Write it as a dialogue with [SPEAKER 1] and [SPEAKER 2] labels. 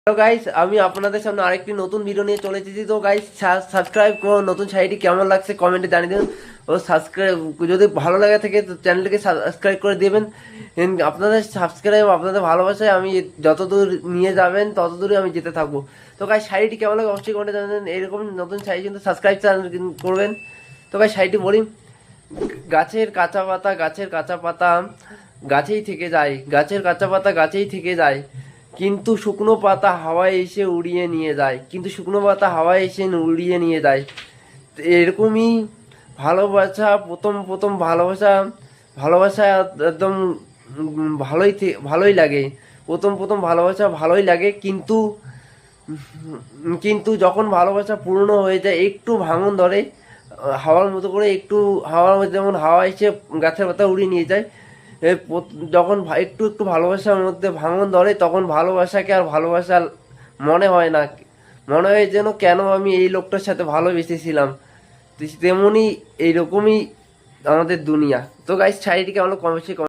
[SPEAKER 1] Hello guys, আমি আপনাদের সামনে আরেকটি নতুন ভিডিও নিয়ে চলে এসেছি। তো গাইস, সাবস্ক্রাইব করুন, নতুন শাড়িটি কেমন লাগছে কমেন্টে জানিয়ে দেবেন। ও সাবস্ক্রাইব যদি ভালো লাগে থাকে তো চ্যানেলটিকে সাবস্ক্রাইব করে দেবেন। আপনাদের সাবস্ক্রাইব, আপনাদের ভালোবাসায় আমি যতদূর নিয়ে যাবেন ততদূরই আমি যেতে থাকবো। তো গাইস, শাড়িটি কেমন লাগে অবশ্যই কমেন্টে জানাবেন। এরকম নতুন শাড়ি কিন্তু সাবস্ক্রাইব করবেন। তো গাইস, শাড়িটি বলি, গাছের কাঁচা পাতা, গাছের কাঁচা পাতা গাছেই থেকে যায়, গাছের কাঁচা পাতা গাছেই থেকে যায়, কিন্তু শুকনো পাতা হাওয়ায় এসে উড়িয়ে নিয়ে যায়, কিন্তু শুকনো পাতা হাওয়ায় এসে উড়িয়ে নিয়ে যায়। তো এরকমই ভালোবাসা, প্রথম প্রথম ভালোবাসা, ভালোবাসা একদম ভালোই লাগে। প্রথম প্রথম ভালোবাসা ভালোই লাগে, কিন্তু কিন্তু যখন ভালোবাসা পূর্ণ হয়ে যায়, একটু ভাঙন ধরে, হাওয়ার মতো করে, একটু হাওয়ার মধ্যে যেমন হাওয়া এসে গাছের পাতা উড়িয়ে নিয়ে যায়, যখন একটু একটু ভালোবাসার মধ্যে ভাঙন ধরে, তখন ভালোবাসাকে আর ভালোবাসা মনে হয় না। মনে হয় যেন কেন আমি এই লোকটার সাথে ভালোবেসেছিলাম। তেমনই এইরকমই আমাদের দুনিয়া। তো গাইস, শাড়িটিকে আমরা কম বেশি